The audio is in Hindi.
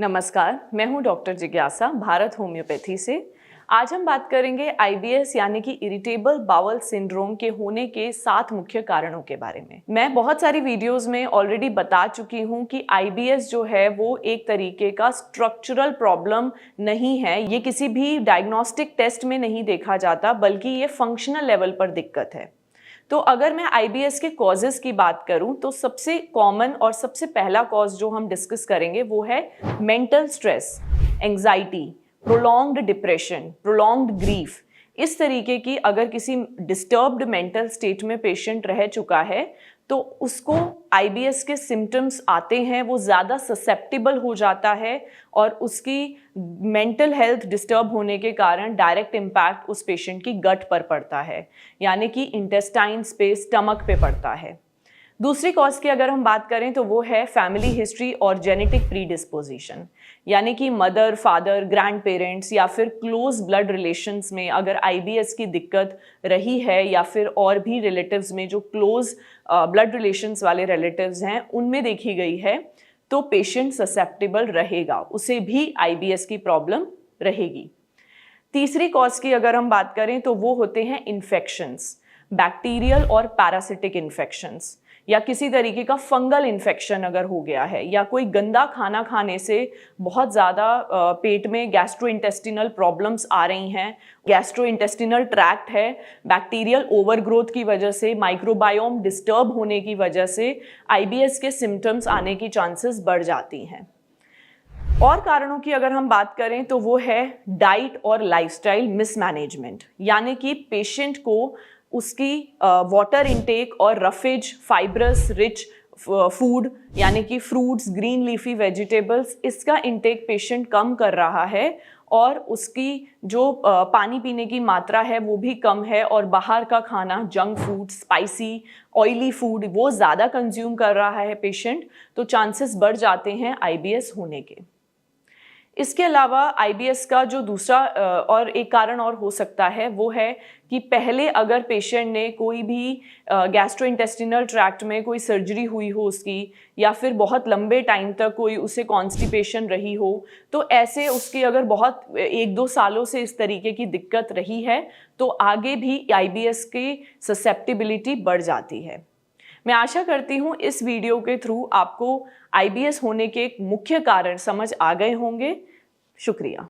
नमस्कार, मैं हूं डॉक्टर जिज्ञासा भारत होम्योपैथी से। आज हम बात करेंगे आईबीएस यानी कि इरिटेबल बाउल सिंड्रोम के होने के 7 मुख्य कारणों के बारे में। मैं बहुत सारी वीडियोस में ऑलरेडी बता चुकी हूं कि आईबीएस जो है वो एक तरीके का स्ट्रक्चरल प्रॉब्लम नहीं है। ये किसी भी डायग्नोस्टिक टेस्ट में नहीं देखा जाता, बल्कि ये फंक्शनल लेवल पर दिक्कत है। तो अगर मैं आईबीएस के कॉजेस की बात करूं तो सबसे कॉमन और सबसे पहला कॉज जो हम डिस्कस करेंगे वो है mental stress, anxiety, prolonged depression, prolonged grief. इस तरीके की अगर किसी डिस्टर्ब्ड मेंटल स्टेट में पेशेंट रह चुका है तो उसको आईबीएस के सिम्टम्स आते हैं, वो ज़्यादा ससेप्टिबल हो जाता है और उसकी मेंटल हेल्थ डिस्टर्ब होने के कारण डायरेक्ट इम्पैक्ट उस पेशेंट की गट पर पड़ता है, यानी कि इंटेस्टाइन्स पे, स्टमक पे पड़ता है। दूसरी कॉज की अगर हम बात करें तो वो है फैमिली हिस्ट्री और जेनेटिक प्रीडिस्पोजिशन, यानी कि मदर, फादर, ग्रैंड पेरेंट्स या फिर क्लोज ब्लड रिलेशंस में अगर आईबीएस की दिक्कत रही है या फिर और भी रिलेटिव्स में जो क्लोज ब्लड रिलेशंस वाले रिलेटिव्स हैं उनमें देखी गई है तो पेशेंट ससेप्टेबल रहेगा, उसे भी आईबीएस की प्रॉब्लम रहेगी। तीसरी कॉज की अगर हम बात करें तो वो होते हैं इन्फेक्शंस, बैक्टीरियल और पैरासिटिक इन्फेक्शंस, या किसी तरीके का फंगल इन्फेक्शन अगर हो गया है, या कोई गंदा खाना खाने से बहुत ज़्यादा पेट में गैस्ट्रोइंटेस्टिनल प्रॉब्लम्स आ रही हैं, गैस्ट्रोइंटेस्टिनल ट्रैक्ट है, बैक्टीरियल ओवरग्रोथ की वजह से, माइक्रोबायोम डिस्टर्ब होने की वजह से आईबीएस के सिम्टम्स आने की चांसेस बढ़ जाती हैं। और कारणों की अगर हम बात करें तो वो है डाइट और लाइफस्टाइल मिसमैनेजमेंट, यानी कि पेशेंट को उसकी वाटर इनटेक और रफेज, फाइब्रस रिच फूड यानी कि फ्रूट्स, ग्रीन लीफी वेजिटेबल्स, इसका इनटेक पेशेंट कम कर रहा है और उसकी जो पानी पीने की मात्रा है वो भी कम है, और बाहर का खाना, junk food, spicy, oily food वो ज़्यादा कंज्यूम कर रहा है पेशेंट, तो चांसेस बढ़ जाते हैं आईबीएस होने के। इसके अलावा आईबीएस का जो दूसरा और एक कारण और हो सकता है वो है कि पहले अगर पेशेंट ने कोई भी गैस्ट्रोइंटेस्टिनल ट्रैक्ट में कोई सर्जरी हुई हो उसकी, या फिर बहुत लंबे टाइम तक कोई उसे कॉन्स्टिपेशन रही हो, तो ऐसे उसकी अगर बहुत 1-2 सालों से इस तरीके की दिक्कत रही है तो आगे भी आईबीएस की ससेप्टिबिलिटी बढ़ जाती है। मैं आशा करती हूँ इस वीडियो के थ्रू आपको आईबीएस होने के मुख्य कारण समझ आ गए होंगे। शुक्रिया।